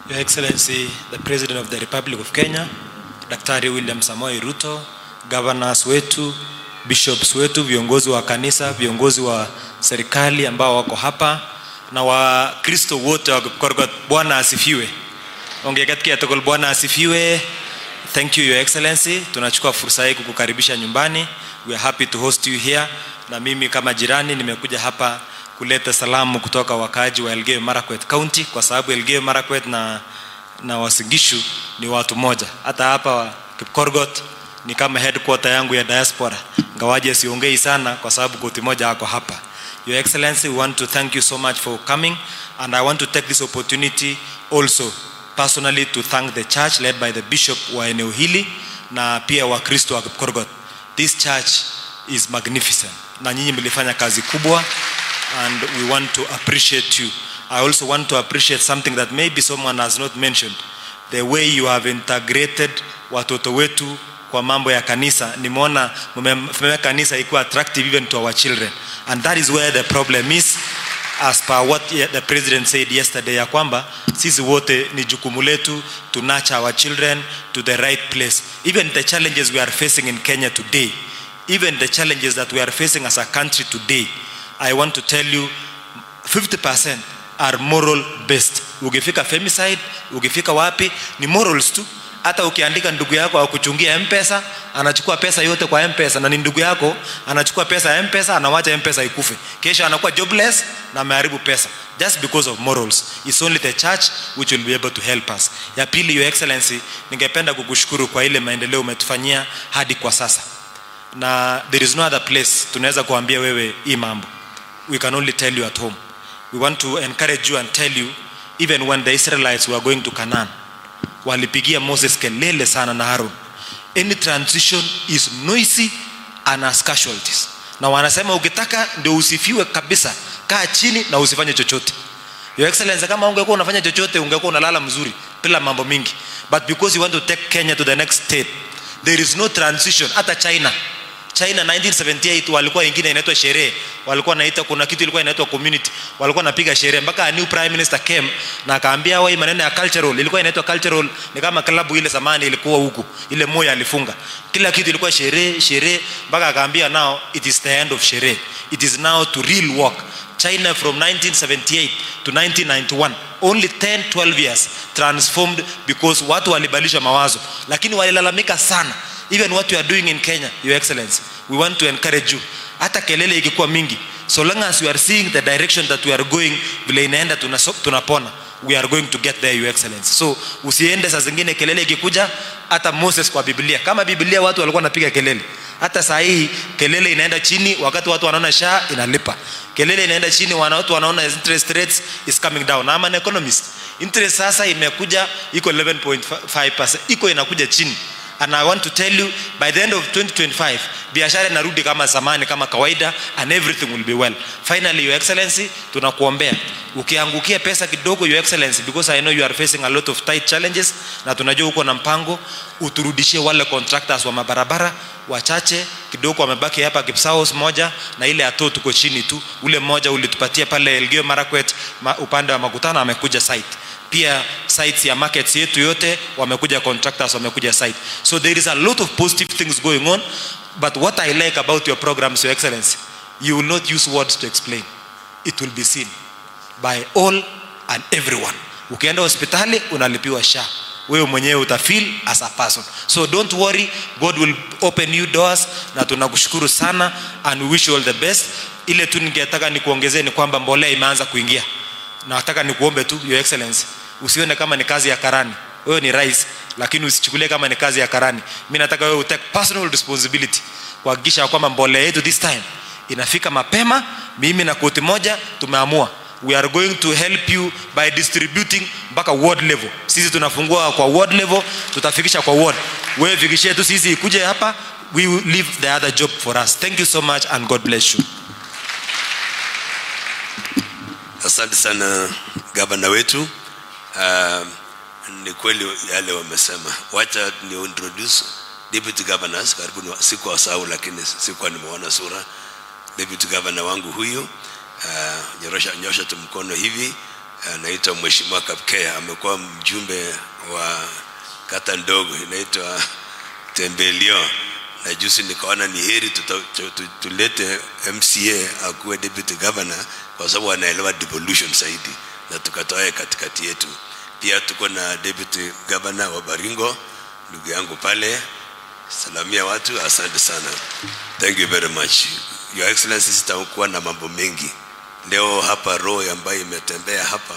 Your Excellency, the President of the Republic of Kenya, Daktari William Samoei Ruto, governors wetu, bishops wetu, viongozi wa kanisa, viongozi wa serikali ambao wako hapa, na Wakristo wote wa Kipkorgot, Bwana asifiwe. Ongekatikia tokol Bwana asifiwe. Thank you, Your Excellency. Tunachukua fursa hii kukukaribisha nyumbani. We are happy to host you here. Na mimi kama jirani nimekuja hapa kuleta salamu kutoka wakaaji wa Elgeyo Marakwet County, kwa sababu Elgeyo Marakwet na Uasin Gishu ni watu moja. Hata hapa Kipkorgot ni kama headquarter yangu ya diaspora. Ngawaje siongei sana kwa sababu koti moja hako hapa. Your Excellency, we want to thank you so much for coming, and I want to take this opportunity also personally to thank the church led by the bishop wa eneo hili na pia Wakristo wa Kipkorgot. This church is magnificent. Na nyinyi mlifanya kazi kubwa, and we want to appreciate you. I also want to appreciate something that maybe someone has not mentioned. The way you have integrated watoto wetu kwa mambo ya kanisa. Nimeona mmefanya kanisa ikuwa attractive even to our children. And that is where the problem is, as per what the president said yesterday, ya kwamba sisi wote ni jukumu letu to nurture our children to the right place. Even the challenges we are facing in Kenya today, even the challenges that we are facing as a country today, I want to tell you 50% are moral based. Ukifika femicide, ukifika wapi, ni morals tu. Hata ukiandika ndugu yako akuchungia M-Pesa, anachukua pesa yote kwa M-Pesa, na ni ndugu yako anachukua pesa ya M-Pesa, anawacha M-Pesa ikufe. Kesho anakuwa jobless na ameharibu pesa just because of morals. It's only the church which will be able to help us. Ya pili, Your Excellency, ningependa kukushukuru kwa ile maendeleo umetufanyia hadi kwa sasa. Na there is no other place tunaweza kuambia wewe hii mambo. We can only tell you at home. We want to encourage you and tell you, even when the Israelites were going to Canaan, walipigia Moses kelele sana na Aaron. Any transition is noisy and has casualties. Na wanasema ukitaka ndio usifiwe kabisa, kaa chini na usifanye chochote. Your Excellency, kama ungekuwa unafanya chochote ungekuwa unalala mzuri bila mambo mingi. But because you want to take Kenya to the next state, there is no transition. Hata China 1978 walikuwa ingine inaitwa sherehe, walikuwa naita kuna kitu ilikuwa inaitwa community, walikuwa napiga sherehe mpaka a new prime minister came na akaambia wao maneno ya cultural, ilikuwa inaitwa cultural, ni kama klabu ile zamani ilikuwa huko, ile moyo alifunga, kila kitu ilikuwa sherehe mpaka akaambia now it is the end of sherehe, it is now to real work. China from 1978 to 1991, only 10-12 years transformed because watu walibadilisha mawazo, lakini walilalamika sana. Even what you are doing in Kenya, Your Excellency, we want to encourage you. Hata kelele ikikuwa mingi, so long as you are seeing the direction that we are going, vile inaenda tunapona, we are going to get there, Your Excellency. So usiende saa zingine kelele ikikuja. Hata Moses kwa Biblia, kama Biblia watu walikuwa napiga kelele, hata saa hii kelele inaenda chini wakati watu wanaona SHA inalipa. Kelele inaenda chini watu wanaona interest rates is coming down. I'm an economist. Interest sasa imekuja iko 11.5%, iko inakuja chini. And I want to tell you, by the end of 2025, biashara inarudi kama zamani, kama kawaida, and everything will be well. Finally, Your Excellency, tunakuombea ukiangukia pesa kidogo, Your Excellency, because I know you are facing a lot of tight challenges, na tunajua uko na mpango, uturudishie wale contractors wa mabarabara wachache kidogo wamebaki hapa Kipsaos moja, na ile ato tuko chini tu, ule moja ulitupatia pale Elgeyo Marakwet upande wa Makutano amekuja site. Pia sites ya markets yetu yote wamekuja contractors wamekuja site. So there is a lot of positive things going on, but what I like about your programs, Your Excellency, you will not use words to explain. It will be seen by all and everyone. Ukienda hospitali unalipiwa SHA, wewe mwenyewe utafeel as a person. So don't worry, God will open new doors, na tunakushukuru sana and we wish you all the best. Ile tu ningetaka nikuongezee ni kwamba mbolea imeanza kuingia. Na nataka nikuombe tu, Your Excellency, usione kama ni kazi ya karani. Wewe ni rais, lakini usichukulie kama ni kazi ya karani. Mimi nataka wewe utake personal responsibility kuhakikisha kwamba mbolea yetu this time inafika mapema. Mimi na koti moja tumeamua, we are going to help you by distributing mpaka ward level. Sisi tunafungua kwa ward level, tutafikisha kwa ward. Wewe fikishie tu sisi ikuje hapa, we will leave the other job for us. Thank you so much and God bless you. Asante sana gavana wetu. Ni kweli yale wamesema. Wacha ni introduce deputy governors, karibu siku wasahau lakini sikuwa nimeona sura. Deputy governor wangu huyu, nyosha tu mkono hivi. anaitwa Mheshimiwa Kapkea, amekuwa mjumbe wa kata ndogo inaitwa Tembelio, na juzi nikaona ni heri tulete MCA akuwe deputy governor kwa sababu anaelewa devolution zaidi, na tukatoa katikati yetu. Pia tuko na deputy governor wa Baringo, ndugu yangu pale, salamia watu. Asante sana, thank you very much your excellency. Sitakuwa na mambo mengi leo hapa, roho ambayo imetembea hapa